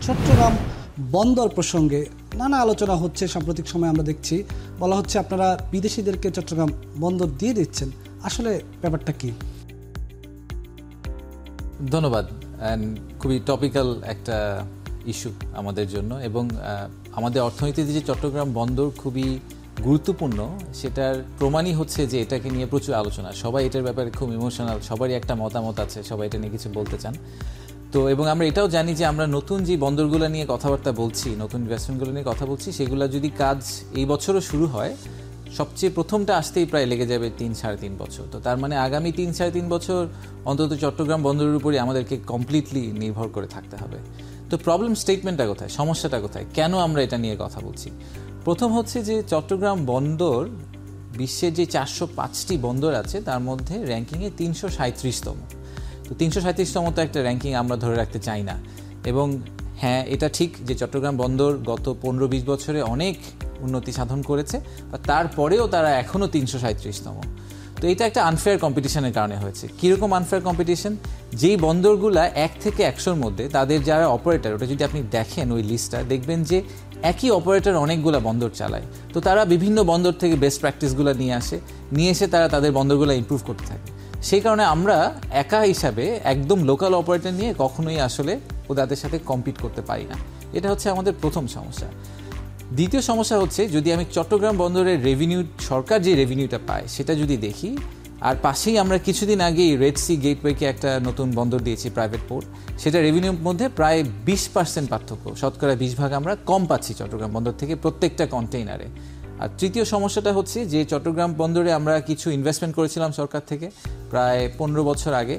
চট্টগ্রাম বন্দর প্রসঙ্গে নানা আলোচনা হচ্ছে। সাম্প্রতিক সময় আমরা দেখছি বলা হচ্ছে আপনারা বিদেশিদেরকে চট্টগ্রাম বন্দর দিয়ে দিচ্ছেন, আসলে ব্যাপারটা কি? ধন্যবাদ। খুবই টপিক্যাল একটা ইস্যু আমাদের জন্য, এবং আমাদের অর্থনীতিতে যে চট্টগ্রাম বন্দর খুবই গুরুত্বপূর্ণ সেটার প্রমাণই হচ্ছে যে এটাকে নিয়ে প্রচুর আলোচনা। সবাই এটার ব্যাপারে খুব ইমোশনাল, সবারই একটা মতামত আছে, সবাই এটা নিয়ে কিছু বলতে চান। তো এবং আমরা এটাও জানি যে আমরা নতুন যে বন্দরগুলো নিয়ে কথাবার্তা বলছি, নতুন ইনভেস্টমেন্টগুলো নিয়ে কথা বলছি, সেগুলো যদি কাজ এই বছরও শুরু হয়, সবচেয়ে প্রথমটা আসতেই প্রায় লেগে যাবে 3-3.5 বছর। তো তার মানে আগামী 3-3.5 বছর অন্তত চট্টগ্রাম বন্দরের উপরই আমাদেরকে কমপ্লিটলি নির্ভর করে থাকতে হবে। তো প্রবলেম স্টেটমেন্টটা কোথায়, সমস্যাটা কোথায়, কেন আমরা এটা নিয়ে কথা বলছি? প্রথম হচ্ছে যে চট্টগ্রাম বন্দর বিশ্বের যে 405টি বন্দর আছে তার মধ্যে র্যাঙ্কিংয়ে 337তম। তো 337তম তো একটা র্যাঙ্কিং আমরা ধরে রাখতে চাই না। এবং হ্যাঁ, এটা ঠিক যে চট্টগ্রাম বন্দর গত 15-20 বছরে অনেক উন্নতি সাধন করেছে, তারপরেও তারা এখনও 337তম। তো এটা একটা আনফেয়ার কম্পিটিশনের কারণে হয়েছে। কীরকম আনফেয়ার কম্পিটিশন? যেই বন্দরগুলা 1 থেকে 100-র মধ্যে তাদের যারা অপারেটর, ওটা যদি আপনি দেখেন ওই লিস্টটা, দেখবেন যে একই অপারেটর অনেকগুলো বন্দর চালায়। তো তারা বিভিন্ন বন্দর থেকে বেস্ট প্র্যাকটিসগুলো নিয়ে এসে তারা তাদের বন্দরগুলো ইমপ্রুভ করতে থাকে। সেই কারণে আমরা একা হিসাবে একদম লোকাল অপারেটর নিয়ে কখনোই আসলে তাদের সাথে কম্পিট করতে পারি না। এটা হচ্ছে আমাদের প্রথম সমস্যা। দ্বিতীয় সমস্যা হচ্ছে, যদি আমি চট্টগ্রাম বন্দরের রেভিনিউ, সরকার যে রেভিনিউটা পায় সেটা যদি দেখি, আর পাশেই আমরা কিছুদিন আগেই রেড সি গেটওয়েকে একটা নতুন বন্দর দিয়েছি, প্রাইভেট পোর্ট, সেটা রেভিনিউর মধ্যে প্রায় 20% পার্থক্য, শতকরা 20 আমরা কম পাচ্ছি চট্টগ্রাম বন্দর থেকে প্রত্যেকটা কন্টেইনারে। আর তৃতীয় সমস্যাটা হচ্ছে যে চট্টগ্রাম বন্দরে আমরা কিছু ইনভেস্টমেন্ট করেছিলাম সরকার থেকে প্রায় 15 বছর আগে,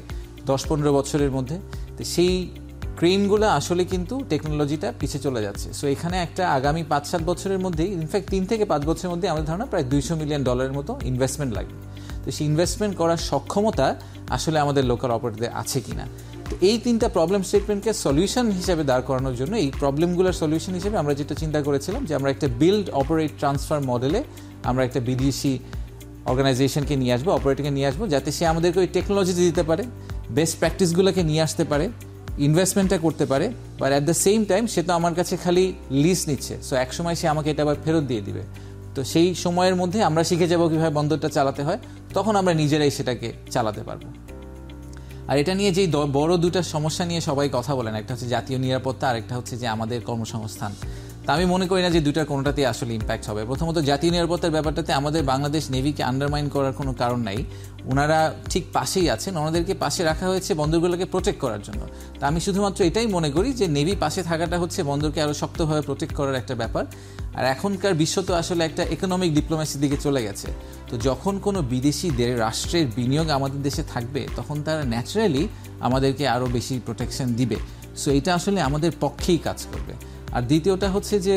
10-15 বছরের মধ্যে। তো সেই ক্রেনগুলো আসলে কিন্তু টেকনোলজিটা পিছিয়ে চলে যাচ্ছে। সো এখানে একটা আগামী 5-7 বছরের মধ্যেই, ইনফ্যাক্ট 3 থেকে 5 বছরের মধ্যে আমাদের ধারণা প্রায় $200 মিলিয়ন মতো ইনভেস্টমেন্ট লাগবে। তো সেই ইনভেস্টমেন্ট করার সক্ষমতা আসলে আমাদের লোকাল অপারেটরদের আছে কিনা। তো এই 3টা প্রবলেম স্টেটমেন্টকে সলিউশন হিসেবে দাঁড় করানোর জন্য, এই প্রবলেমগুলোর সলিউশন হিসেবে আমরা যেটা চিন্তা করেছিলাম যে আমরা একটা বিল্ড অপারেট ট্রান্সফার মডেলে আমরা একটা বিদেশি অর্গানাইজেশনকে নিয়ে আসবো, অপারেটরকে নিয়ে আসবো, যাতে সে আমাদেরকে ওই টেকনোলজি দিতে পারে, বেস্ট প্র্যাকটিসগুলোকে নিয়ে আসতে পারে, ইনভেস্টমেন্টটা করতে পারে, but at the same time সে তো আমার কাছে খালি লিজ নিচ্ছে। সো এক সময় সে আমাকে এটা আবার ফেরত দিয়ে দিবে। তো সেই সময়ের মধ্যে আমরা শিখে যাবো কীভাবে বন্দরটা চালাতে হয়, তখন আমরা নিজেরাই সেটাকে চালাতে পারবো। আর এটা নিয়ে যেই বড় দুটা সমস্যা নিয়ে সবাই কথা বলেন, একটা হচ্ছে জাতীয় নিরাপত্তা, আর একটা হচ্ছে যে আমাদের কর্মসংস্থান। তা আমি মনে করি না যে দুটার কোনোটাতেই আসলে ইম্প্যাক্ট হবে। প্রথমত জাতীয় নিরাপত্তার ব্যাপারটাতে আমাদের বাংলাদেশ নেভিকে আন্ডারমাইন করার কোনো কারণ নাই। ওনারা ঠিক পাশেই আছেন, ওনাদেরকে পাশে রাখা হয়েছে বন্দরগুলোকে প্রোটেক্ট করার জন্য। তা আমি শুধুমাত্র এটাই মনে করি যে নেভি পাশে থাকাটা হচ্ছে বন্দরকে আরও শক্তভাবে প্রোটেক্ট করার একটা ব্যাপার। আর এখনকার বিশ্ব তো আসলে একটা ইকোনমিক ডিপ্লোমেসির দিকে চলে গেছে। তো যখন কোনো বিদেশি রাষ্ট্রের বিনিয়োগ আমাদের দেশে থাকবে, তখন তারা ন্যাচারালি আমাদেরকে আরও বেশি প্রোটেকশন দিবে। সো এটা আসলে আমাদের পক্ষেই কাজ করবে। আর দ্বিতীয়টা হচ্ছে যে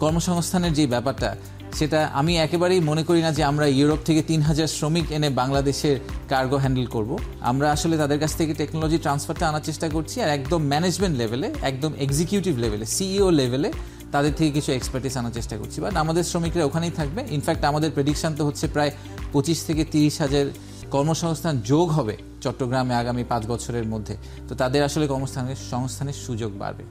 কর্মসংস্থানের যে ব্যাপারটা, সেটা আমি একেবারেই মনে করি না যে আমরা ইউরোপ থেকে 3000 শ্রমিক এনে বাংলাদেশের কার্গো হ্যান্ডেল করব। আমরা আসলে তাদের কাছ থেকে টেকনোলজি ট্রান্সফারটা আনার চেষ্টা করছি, আর একদম ম্যানেজমেন্ট লেভেলে, একদম এক্সিকিউটিভ লেভেলে, সিইও লেভেলে তাদের থেকে কিছু এক্সপার্টিস আনার চেষ্টা করছি। বাট আমাদের শ্রমিকরা ওখানেই থাকবে। ইনফ্যাক্ট আমাদের প্রেডিকশন তো হচ্ছে প্রায় 25 থেকে 30 হাজার কর্মসংস্থান যোগ হবে চট্টগ্রামে আগামী 5 বছরের মধ্যে। তো তাদের আসলে কর্মসংস্থানের সুযোগ বাড়বে।